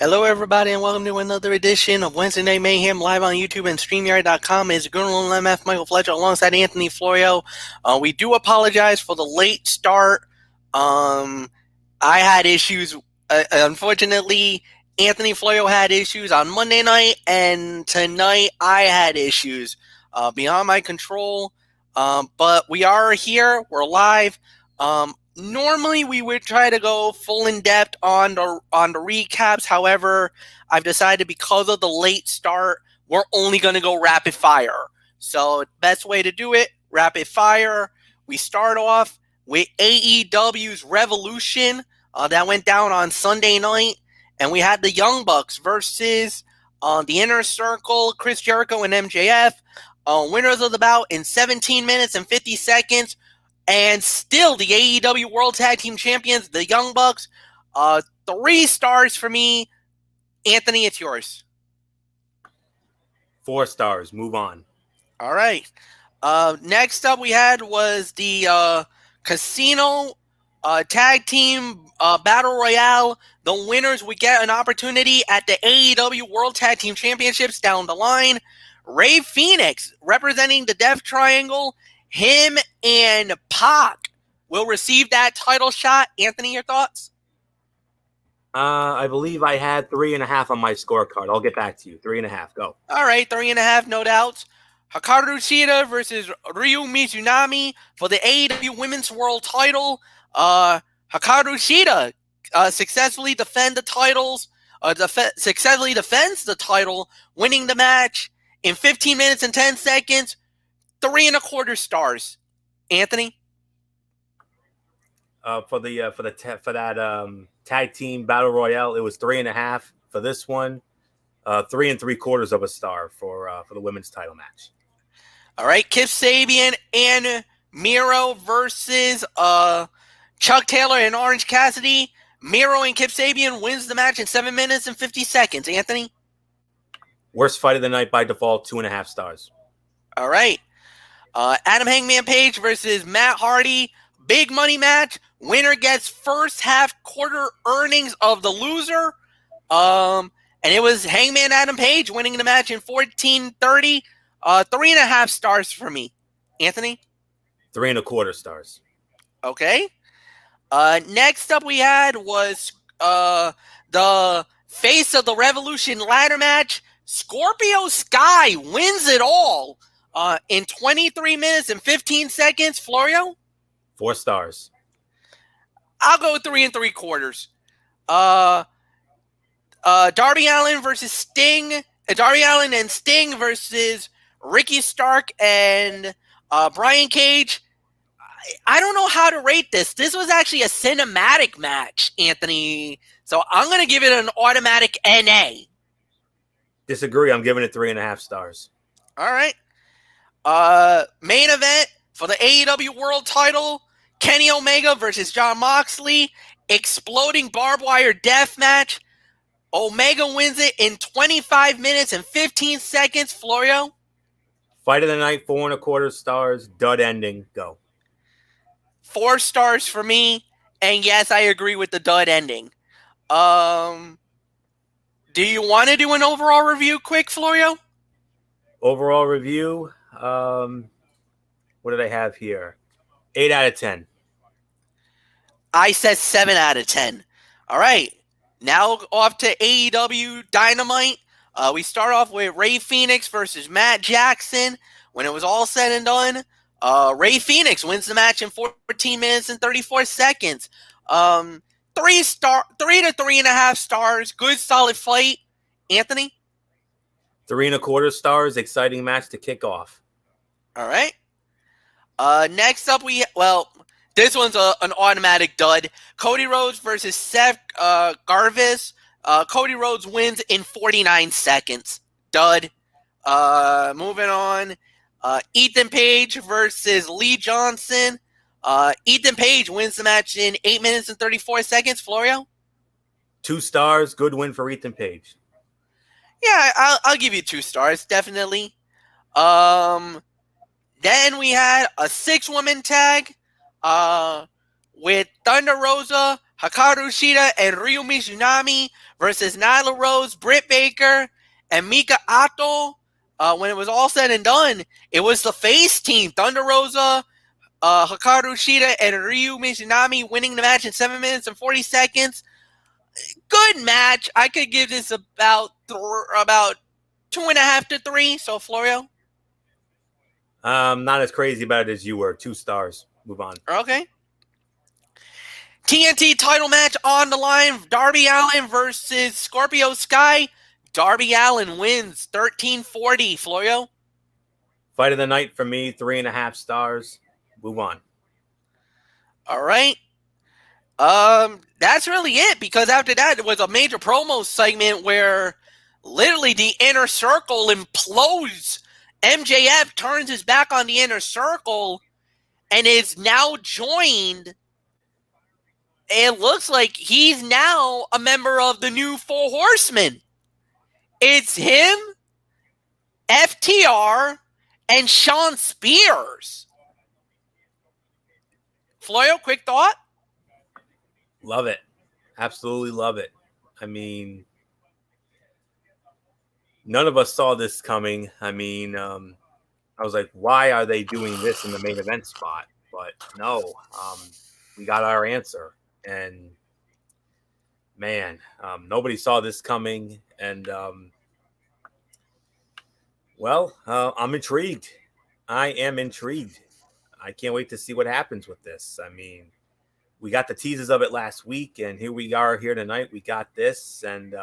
Hello, everybody, and welcome to another edition of Wednesday Night Mayhem live on YouTube and StreamYard.com. It's Gurnal MF Michael Fletcher alongside Anthony Florio. We do apologize for the late start. I had issues. Unfortunately, Anthony Florio had issues on Monday night, and tonight I had issues beyond my control. But we are here. We're live. Normally, we would try to go full in depth on the recaps. However, I've decided because of the late start, we're only going to go rapid fire. So, best way to do it, rapid fire. We start off with AEW's Revolution that went down on Sunday night, and we had the Young Bucks versus the Inner Circle, Chris Jericho and MJF. Winners of the bout in 17 minutes and 50 seconds. And still, the AEW World Tag Team Champions, the Young Bucks, 3 stars for me. Anthony, it's yours. 4 stars. Move on. All right. Next up we had was the Casino Tag Team Battle Royale. The winners would get an opportunity at the AEW World Tag Team Championships down the line. Rey Fenix, representing the Death Triangle, him and Pac will receive that title shot. Anthony, your thoughts? I believe I had 3.5 on my scorecard. I'll get back to you. 3.5. Go. All right, 3.5, no doubts. Hikaru Shida versus Ryu Mizunami for the AEW Women's World Title. Hikaru Shida successfully defends the title, winning the match in 15 minutes and 10 seconds. 3.25 stars. Anthony? For that tag team battle royale, it was 3.5. For this one, 3.75 of a star for the women's title match. All right, Kip Sabian and Miro versus Chuck Taylor and Orange Cassidy. Miro and Kip Sabian wins the match in 7 minutes and 50 seconds. Anthony? Worst fight of the night by default, 2.5 stars. All right. Adam Hangman Page versus Matt Hardy. Big money match. Winner gets first half quarter earnings of the loser. And it was Hangman Adam Page winning the match in 14:30. 3.5 stars for me. Anthony? 3.25 stars. Okay. Next up we had was the Face of the Revolution ladder match. Scorpio Sky wins it all. In 23 minutes and 15 seconds. Florio? 4 stars. I'll go 3.75. Darby Allin versus Sting. Darby Allin and Sting versus Ricky Stark and Brian Cage. I don't know how to rate this. This was actually a cinematic match, Anthony. So I'm going to give it an automatic NA. Disagree. I'm giving it 3.5 stars. All right. Main event for the AEW World Title, Kenny Omega versus Jon Moxley. Exploding barbed wire death match. Omega wins it in 25 minutes and 15 seconds. Florio? Fight of the night, 4.25 stars. Dud ending. Go. 4 stars for me. And yes, I agree with the dud ending. Do you want to do an overall review quick, Florio? Overall review. What did I have here? 8 out of 10. I said 7 out of 10. All right. Now off to AEW Dynamite. We start off with Rey Fenix versus Matt Jackson. When it was all said and done, Rey Fenix wins the match in 14 minutes and 34 seconds. 3 to 3.5 stars. Good, solid fight. Anthony? 3.25 stars. Exciting match to kick off. All right. Next up, this one's an automatic dud. Cody Rhodes versus Seth Garvis. Cody Rhodes wins in 49 seconds. Dud. Moving on. Ethan Page versus Lee Johnson. Ethan Page wins the match in 8 minutes and 34 seconds. Florio? 2 stars. Good win for Ethan Page. Yeah, I'll give you 2 stars, definitely. Then we had a 6-woman tag with Thunder Rosa, Hikaru Shida and Ryu Mizunami versus Nyla Rose, Britt Baker, and Mika Ito. When it was all said and done, it was the face team, Thunder Rosa, Hikaru Shida, and Ryu Mizunami winning the match in 7 minutes and 40 seconds. Good match. I could give this about 2.5 to 3. So, Florio? Not as crazy about it as you were. 2 stars. Move on. Okay. TNT title match on the line. Darby Allin versus Scorpio Sky. Darby Allin wins 13-40. Florio? Fight of the night for me, 3.5 stars. Move on. All right. That's really it, because after that it was a major promo segment where literally the Inner Circle implodes. MJF turns his back on the Inner Circle and is now joined. It looks like he's now a member of the new Four Horsemen. It's him, FTR, and Shawn Spears. Floyo, quick thought? Love it. Absolutely love it. I mean, none of us saw this coming. I mean, I was like, why are they doing this in the main event spot? But no, we got our answer. And man, nobody saw this coming. And I'm intrigued. I am intrigued. I can't wait to see what happens with this. I mean, we got the teasers of it last week, and here we are here tonight. We got this, and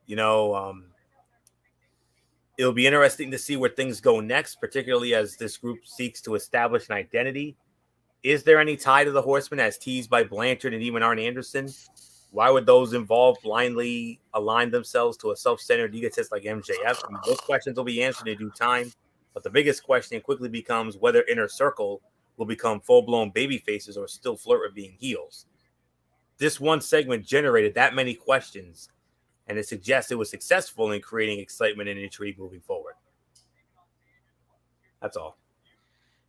it'll be interesting to see where things go next, particularly as this group seeks to establish an identity. Is there any tie to the Horsemen as teased by Blanchard and even Arn Anderson? Why would those involved blindly align themselves to a self-centered egotist like MJF? I mean, those questions will be answered in due time. But the biggest question quickly becomes whether Inner Circle will become full-blown baby faces or still flirt with being heels. This one segment generated that many questions, and it suggests it was successful in creating excitement and intrigue moving forward. That's all.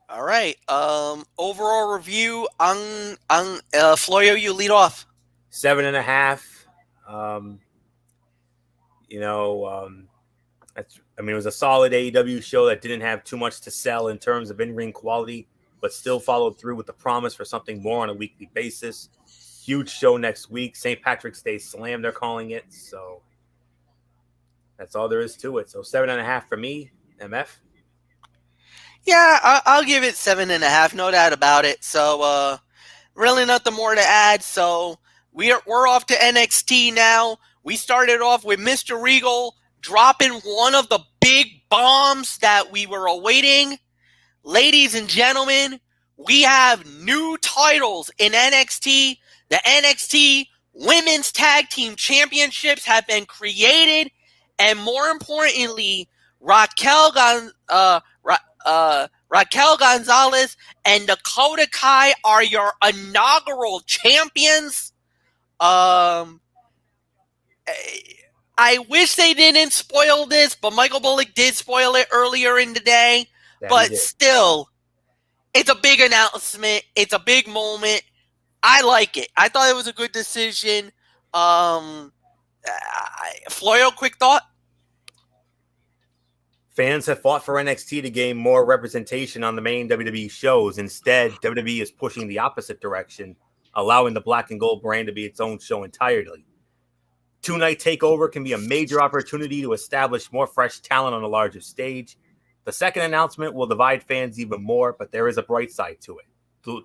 All right. Overall review on Floyo, you lead off. 7.5. It was a solid AEW show that didn't have too much to sell in terms of in-ring quality, but still followed through with the promise for something more on a weekly basis. Huge show next week. St. Patrick's Day Slam, they're calling it. So that's all there is to it. So 7.5 for me. MF? Yeah, I'll give it 7.5. No doubt about it. So really nothing more to add. So we're off to NXT now. We started off with Mr. Regal dropping one of the big bombs that we were awaiting. Ladies and gentlemen, we have new titles in NXT. The NXT Women's Tag Team Championships have been created. And more importantly, Raquel Gonzalez and Dakota Kai are your inaugural champions. I wish they didn't spoil this, but Michael Bullock did spoil it earlier in the day. But still, it's a big announcement. It's a big moment. I like it. I thought it was a good decision. Floyo, quick thought? Fans have fought for NXT to gain more representation on the main WWE shows. Instead, WWE is pushing the opposite direction, allowing the Black and Gold brand to be its own show entirely. Two-night takeover can be a major opportunity to establish more fresh talent on a larger stage. The second announcement will divide fans even more, but there is a bright side to it.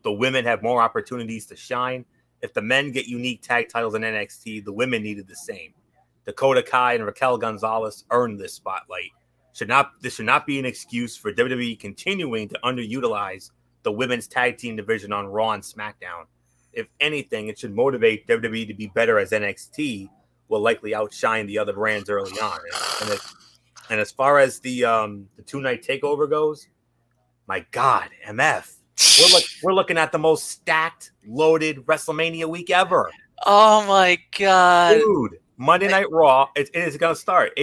The women have more opportunities to shine. If the men get unique tag titles in NXT, the women needed the same. Dakota Kai and Raquel Gonzalez earned this spotlight. This should not be an excuse for WWE continuing to underutilize the women's tag team division on Raw and SmackDown. If anything, it should motivate WWE to be better, as NXT will likely outshine the other brands early on. And as far as the two-night takeover goes, my God, MF, we're looking at the most stacked, loaded WrestleMania week ever. Oh my God, dude! Monday Night Raw. It is going to start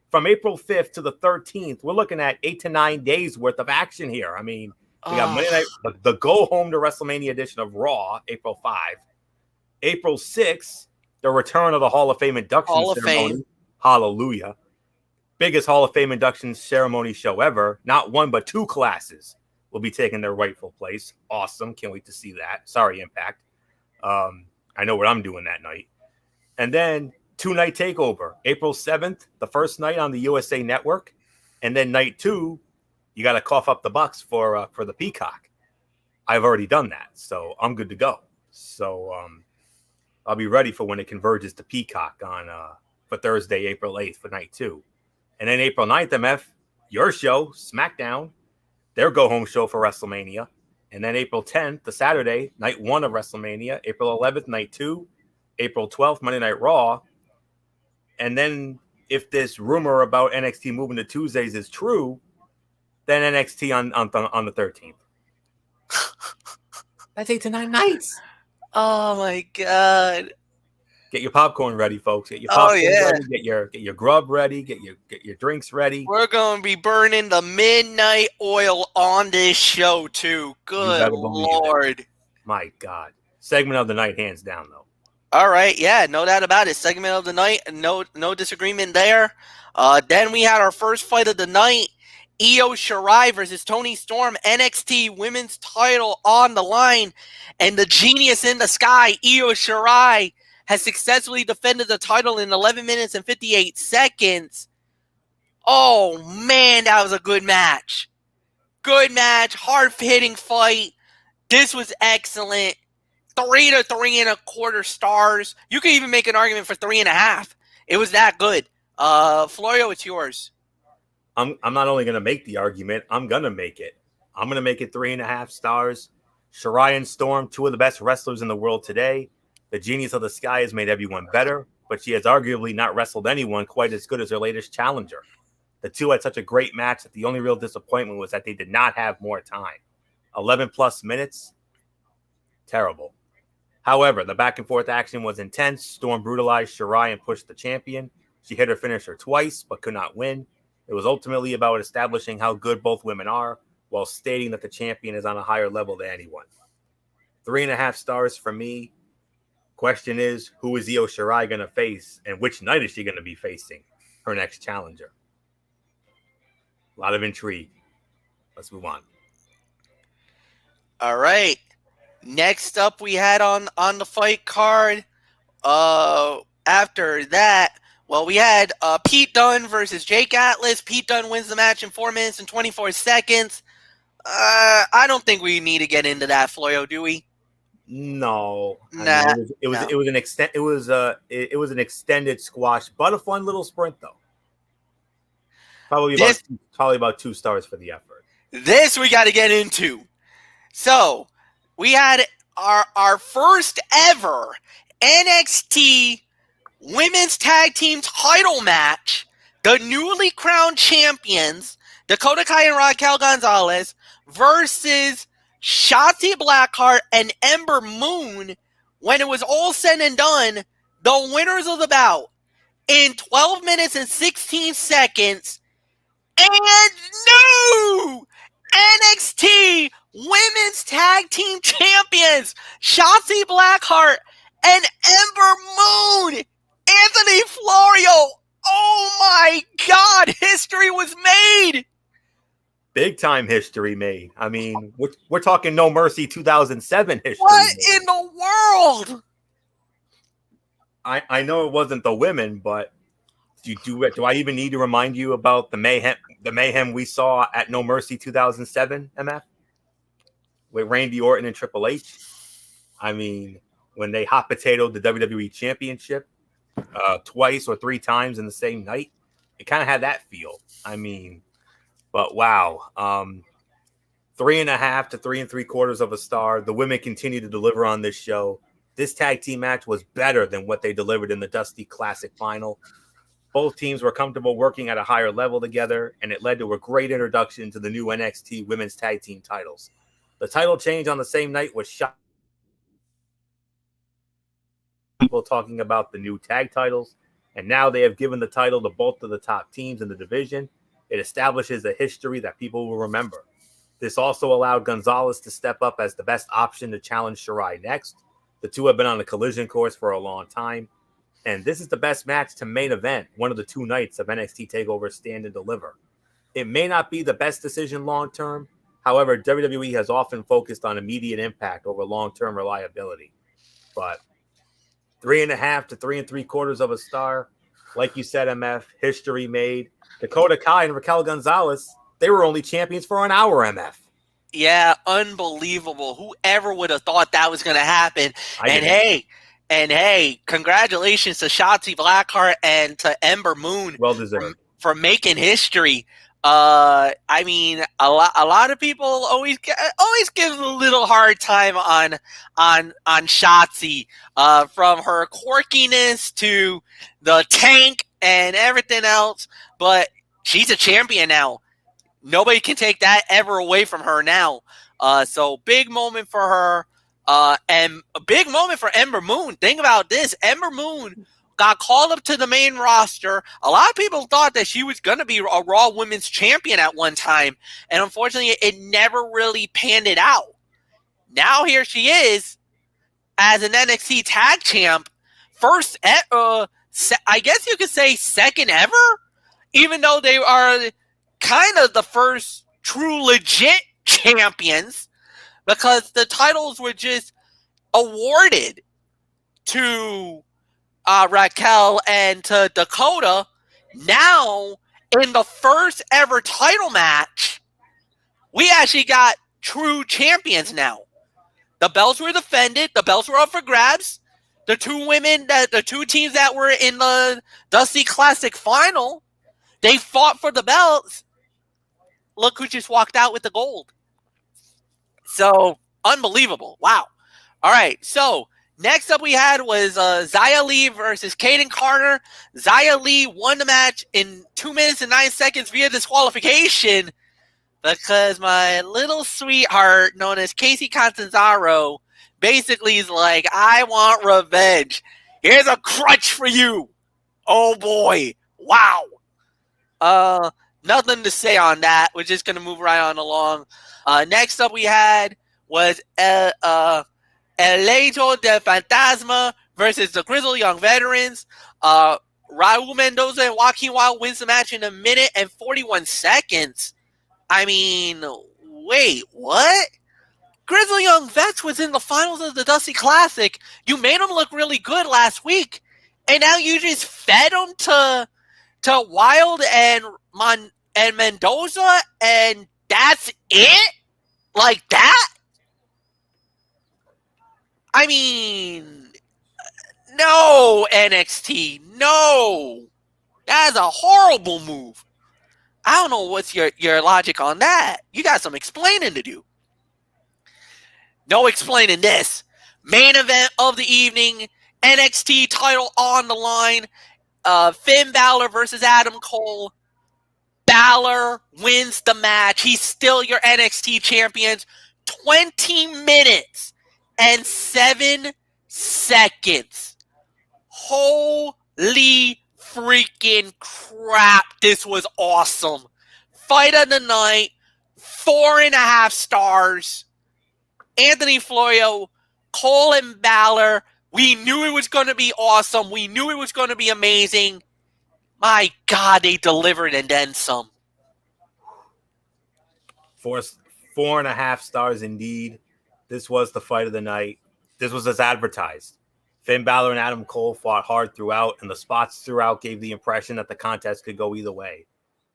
from April 5th to the 13th. We're looking at 8 to 9 days worth of action here. I mean, we got Monday Night, the go home to WrestleMania edition of Raw, April 5. April 6th, the return of the Hall of Fame induction Hall of ceremony. Fame. Hallelujah. Biggest Hall of Fame induction ceremony show ever. Not one, but two classes will be taking their rightful place. Awesome. Can't wait to see that. Sorry, Impact. I know what I'm doing that night. And then two-night takeover. April 7th, the first night on the USA Network. And then night 2, you got to cough up the bucks for the Peacock. I've already done that, so I'm good to go. So I'll be ready for when it converges to Peacock on for Thursday, April 8th for night 2. And then April 9th, MF, your show, SmackDown, their go-home show for WrestleMania. And then April 10th, the Saturday, night 1 of WrestleMania. April 11th, night 2. April 12th, Monday Night Raw. And then if this rumor about NXT moving to Tuesdays is true, then NXT on the 13th. That's 8 to 9 nights. Oh my god. Get your popcorn ready, folks. Get your popcorn ready. Get your grub ready. Get your drinks ready. We're going to be burning the midnight oil on this show too. Good Lord. My God. Segment of the night, hands down, though. All right, yeah, no doubt about it. Segment of the night, no disagreement there. Then we had our first fight of the night. Io Shirai versus Toni Storm, NXT Women's title on the line. And the genius in the sky, Io Shirai, has successfully defended the title in 11 minutes and 58 seconds. Oh, man, that was a good match. Good match, hard-hitting fight. This was excellent. 3 to 3.25 stars. You could even make an argument for 3.5. It was that good. Florio, it's yours. I'm not only going to make the argument, I'm going to make it. I'm going to make it 3.5 stars. Shirai and Storm, two of the best wrestlers in the world today. The genius of the sky has made everyone better, but she has arguably not wrestled anyone quite as good as her latest challenger. The two had such a great match that the only real disappointment was that they did not have more time. 11 plus minutes. Terrible. However, the back and forth action was intense. Storm brutalized Shirai and pushed the champion. She hit her finisher twice, but could not win. It was ultimately about establishing how good both women are, while stating that the champion is on a higher level than anyone. 3.5 stars for me. Question is, who is Io Shirai going to face, and which night is she going to be facing her next challenger? A lot of intrigue. Let's move on. All right. Next up, we had on the fight card. After that, well, we had Pete Dunne versus Jake Atlas. Pete Dunne wins the match in 4 minutes and 24 seconds. I don't think we need to get into that, Floyo, do we? No. Nah. I mean, it was an extended squash, but a fun little sprint though. Probably about 2 stars for the effort. This we got to get into. So, we had our first ever NXT Women's Tag Team title match. The newly crowned champions, Dakota Kai and Raquel Gonzalez, versus Shotzi Blackheart and Ember Moon. When it was all said and done, the winners of the bout in 12 minutes and 16 seconds. And new NXT Women's Tag Team Champions, Shotzi Blackheart and Ember Moon. Anthony Florio. Oh my God, history was made. Big time history made. I mean, we're talking No Mercy 2007 history. What in the world? I know it wasn't the women, but do I even need to remind you about the mayhem we saw at No Mercy 2007, MF? With Randy Orton and Triple H? I mean, when they hot potatoed the WWE Championship twice or 3 times in the same night, it kind of had that feel. I mean, but wow. 3.5 to 3.75 of a star. The women continue to deliver on this show. This tag team match was better than what they delivered in the Dusty Classic final. Both teams were comfortable working at a higher level together, and it led to a great introduction to the new NXT Women's Tag Team titles. The title change on the same night was shocking. People talking about the new tag titles, and now they have given the title to both of the top teams in the division. It establishes a history that people will remember. This also allowed Gonzalez to step up as the best option to challenge Shirai next. The two have been on a collision course for a long time, and this is the best match to main event one of the 2 nights of NXT TakeOver Stand and Deliver. It may not be the best decision long term. However, WWE has often focused on immediate impact over long-term reliability. But 3.5 to 3 3/4 of a star, like you said, MF, history made. Dakota Kai and Raquel Gonzalez, they were only champions for an hour, MF. Yeah, unbelievable. Whoever would have thought that was going to happen? Hey, congratulations to Shotzi Blackheart and to Ember Moon. Well deserved. For making history. I mean, a lot of people always give a little hard time on Shotzi, from her quirkiness to the tank and everything else. But she's a champion now. Nobody can take that ever away from her now. So big moment for her. And a big moment for Ember Moon. Think about this. Ember Moon got called up to the main roster. A lot of people thought that she was going to be a Raw Women's Champion at one time. And unfortunately, it never really panned it out. Now here she is as an NXT Tag Champ. First, I guess you could say second ever. Even though they are kind of the first true legit champions, because the titles were just awarded to Raquel and to Dakota. Now, in the first ever title match, we actually got true champions now. The belts were defended. The belts were up for grabs. The two teams that were in the Dusty Classic final, they fought for the belts. Look who just walked out with the gold. So, unbelievable. Wow. All right, so next up we had was Xia Li versus Kaden Carter. Xia Li won the match in 2 minutes and 9 seconds via disqualification because my little sweetheart, known as Casey Catanzaro, basically is like, I want revenge. Here's a crutch for you. Oh, boy. Wow. Nothing to say on that. We're just going to move right on along. Next up we had was Eleito de Fantasma versus the Grizzled Young Veterans. Raul Mendoza and Joaquin Wilde wins the match in 1 minute and 41 seconds. I mean, wait, what? Grizzled Young Vets was in the finals of the Dusty Classic. You made them look really good last week, and now you just fed them to Wilde and Mendoza, and that's it? Like that? I mean, no, NXT, no. That's a horrible move. I don't know what's your logic on that. You got some explaining to do. No explaining this. Main event of the evening, NXT title on the line. Finn Balor versus Adam Cole. Balor wins the match. He's still your NXT champion. 20 minutes and 7 seconds. Holy freaking crap. This was awesome. Fight of the night. 4.5 stars. Anthony Florio, Cole and Balor. We knew it was going to be awesome. We knew it was going to be amazing. My God, they delivered and then some. 4.5 stars indeed. This was the fight of the night. This was as advertised. Finn Balor and Adam Cole fought hard throughout, and the spots throughout gave the impression that the contest could go either way.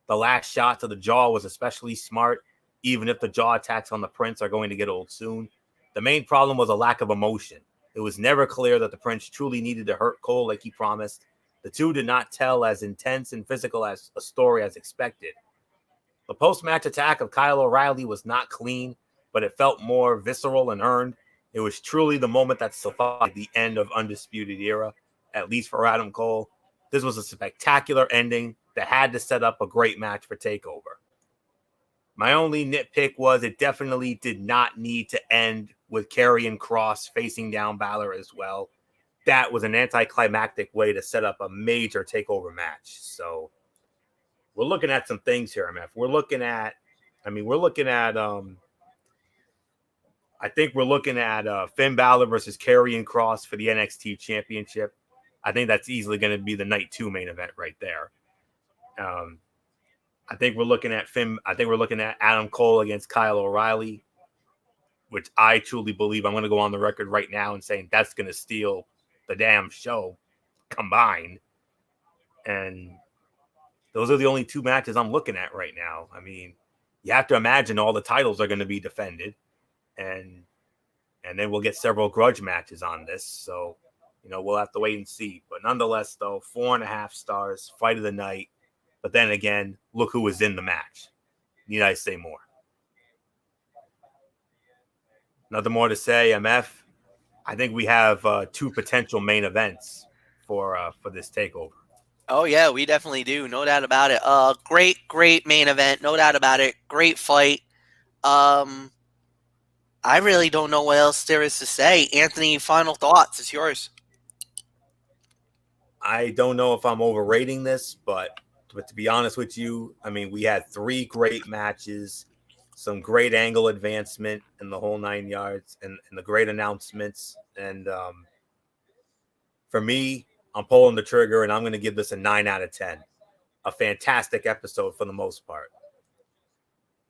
The last shot to the jaw was especially smart, even if the jaw attacks on the Prince are going to get old soon. The main problem was a lack of emotion. It was never clear that the Prince truly needed to hurt Cole like he promised. The two did not tell as intense and physical as a story as expected. The post-match attack of Kyle O'Reilly was not clean, but it felt more visceral and earned. It was truly the moment that solidified the end of Undisputed Era, at least for Adam Cole. This was a spectacular ending that had to set up a great match for TakeOver. My only nitpick was it definitely did not need to end with Karrion Kross facing down Balor as well. That was an anticlimactic way to set up a major TakeOver match. So we're looking at some things here, MF. We're looking at I think we're looking at Finn Balor versus Karrion Kross for the NXT Championship. I think that's easily going to be the night 2 main event right there. I think we're looking at Adam Cole against Kyle O'Reilly, which I truly believe. I'm going to go on the record right now and saying that's going to steal the damn show combined. And those are the only 2 matches I'm looking at right now. I mean, you have to imagine all the titles are going to be defended, and then we'll get several grudge matches on this. So, we'll have to wait and see. But nonetheless, though, 4.5 stars, fight of the night. But then again, look who was in the match. Need I say more? Nothing more to say, MF. I think we have 2 potential main events for this takeover. Oh yeah, we definitely do, no doubt about it. Great main event, no doubt about it. Great fight. I really don't know what else there is to say. Anthony, final thoughts. It's yours. I don't know if I'm overrating this, but to be honest with you, I mean, we had 3 great matches, some great angle advancement in the whole 9 yards, and the great announcements. And for me, I'm pulling the trigger, and I'm going to give this a 9 out of 10. A fantastic episode for the most part.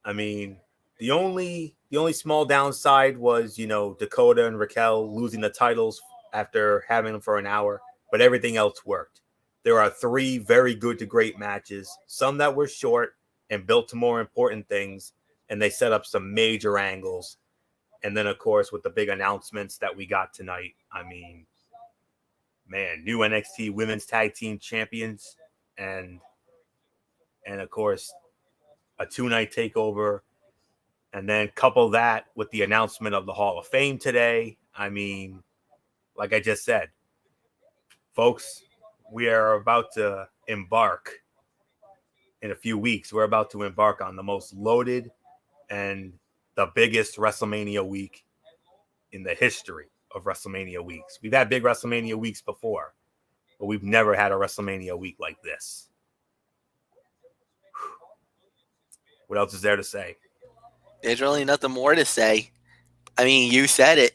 I mean, the only small downside was, Dakota and Raquel losing the titles after having them for an hour, but everything else worked. There are 3 very good to great matches, some that were short and built to more important things, and they set up some major angles. And then, of course, with the big announcements that we got tonight, I mean, man, new NXT Women's Tag Team Champions, and of course, a 2-night takeover. And then couple that with the announcement of the Hall of Fame today. I mean, like I just said, folks, we are about to embark in a few weeks. We're about to embark on the most loaded and the biggest WrestleMania week in the history of WrestleMania weeks. We've had big WrestleMania weeks before, but we've never had a WrestleMania week like this. What else is there to say? There's really nothing more to say. I mean, you said it.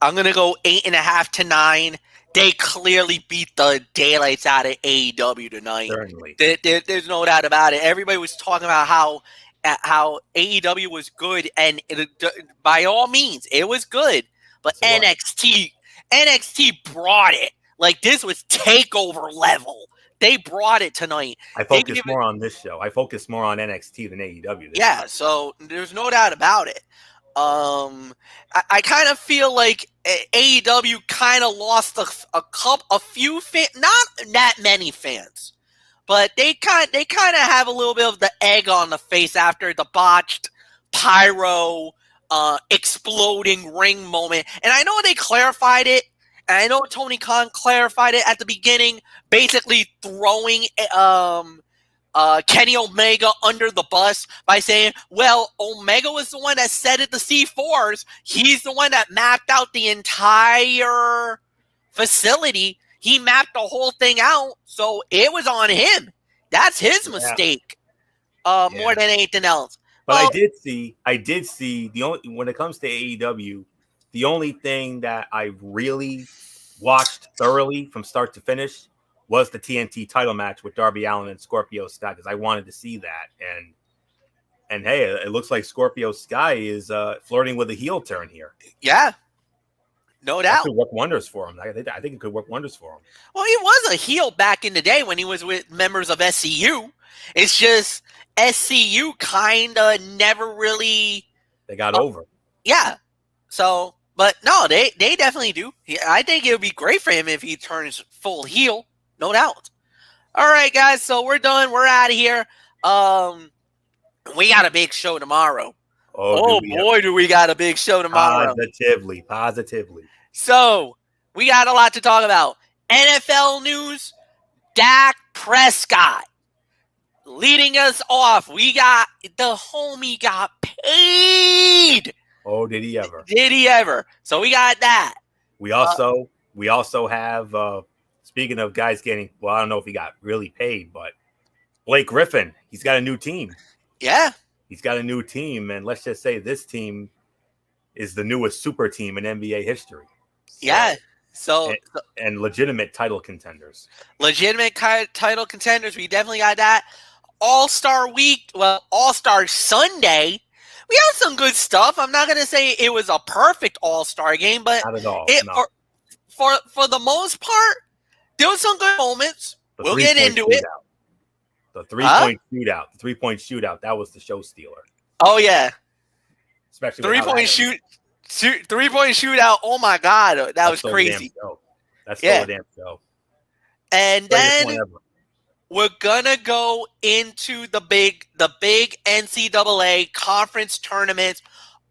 I'm going to go 8.5 to 9. They clearly beat the daylights out of AEW tonight. Certainly. There's no doubt about it. Everybody was talking about how AEW was good, and by all means, it was good. But NXT brought it. Like, this was takeover level. They brought it tonight. I focus more on this show. I focus more on NXT than AEW. Yeah, time. So there's no doubt about it. I kind of feel like AEW kind of lost a few fans, not that many fans, but they kind of have a little bit of the egg on the face after the botched pyro exploding ring moment. And I know they clarified it. And I know Tony Khan clarified it at the beginning, basically throwing Kenny Omega under the bus by saying, well, Omega was the one that set it the C4s. He's the one that mapped out the entire facility. He mapped the whole thing out, so it was on him. That's his mistake, more than anything else. But I did see when it comes to AEW, the only thing that I really watched thoroughly from start to finish was the TNT title match with Darby Allin and Scorpio Sky, because I wanted to see that. And hey, it looks like Scorpio Sky is flirting with a heel turn here. Yeah, no doubt. That could work wonders for him. I think it could work wonders for him. Well, he was a heel back in the day when he was with members of SCU. It's just SCU kind of never really... They got over. Yeah. So... But no, they definitely do. I think it would be great for him if he turns full heel, no doubt. All right, guys, so we're done. We're out of here. We got a big show tomorrow. Oh boy, do we got a big show tomorrow. Positively. So, we got a lot to talk about. NFL news, Dak Prescott. Leading us off, we got the homie got paid. Oh, did he ever? Did he ever? So we got that. We also have, speaking of guys getting, well, I don't know if he got really paid, but Blake Griffin, he's got a new team. Yeah. He's got a new team, and let's just say this team, is the newest super team in NBA history. And legitimate title contenders. Legitimate title contenders. We definitely got that. All-Star Week, All-Star Sunday. We had some good stuff. I'm not going to say it was a perfect All-Star game, but not at all. For the most part, there was some good moments. We'll get into it. The 3-point shootout. The 3-point shootout. That was the show stealer. Oh, yeah. Especially 3-point shootout. Oh, my God. That was crazy. That's still a damn show. And then we're gonna go into the big NCAA conference tournaments.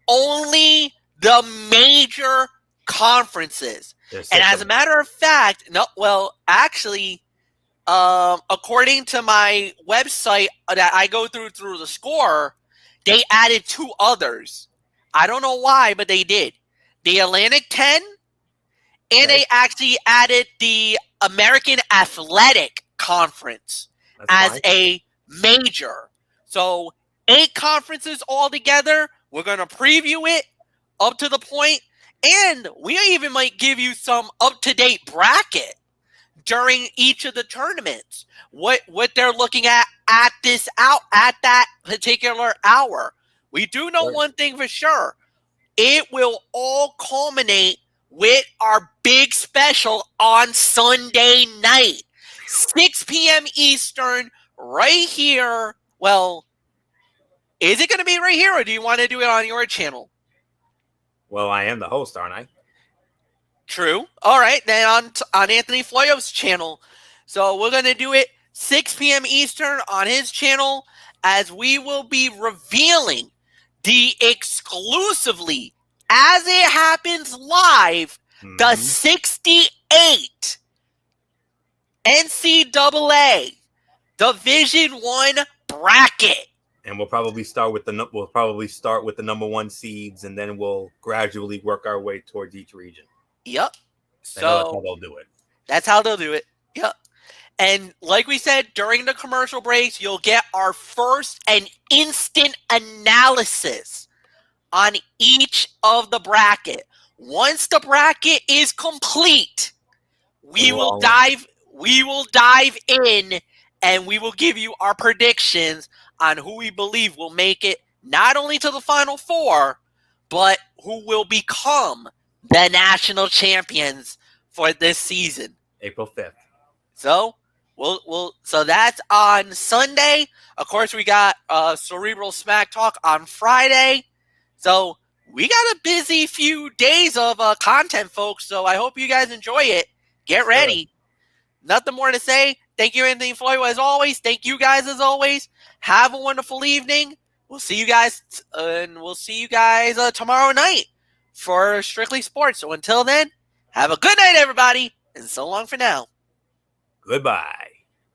Only the major conferences. And as a matter of fact, according to my website that I go through the score, they added 2 others. I don't know why, but they did. The Atlantic 10, and they actually added the American Athletic Conference as a major. So 8 conferences altogether. We're going to preview it up to the point, and we even might give you some up-to-date bracket during each of the tournaments. What they're looking at that particular hour. We do know one thing for sure. It will all culminate with our big special on Sunday night, 6 p.m. Eastern, right here. Well, is it going to be right here, or do you want to do it on your channel? Well, I am the host, aren't I? True. All right, then on Anthony Floyo's channel. So we're going to do it 6 p.m. Eastern on his channel, as we will be revealing the exclusively, as it happens live, the 68 NCAA Division I bracket. And we'll probably start with the number 1 seeds, and then we'll gradually work our way towards each region. Yep. So that's how they'll do it. That's how they'll do it. Yep. And like we said, during the commercial breaks, you'll get our first and instant analysis on each of the bracket. Once the bracket is complete, we will dive in, and we will give you our predictions on who we believe will make it not only to the Final Four, but who will become the national champions for this season. April 5th. So so that's on Sunday. Of course, we got Cerebral Smack Talk on Friday. So we got a busy few days of content, folks. So I hope you guys enjoy it. Get ready. Nothing more to say. Thank you, Anthony Floyo, as always. Thank you guys, as always. Have a wonderful evening. We'll see you guys, tomorrow night for Strictly Sports. So until then, have a good night, everybody, and so long for now. Goodbye.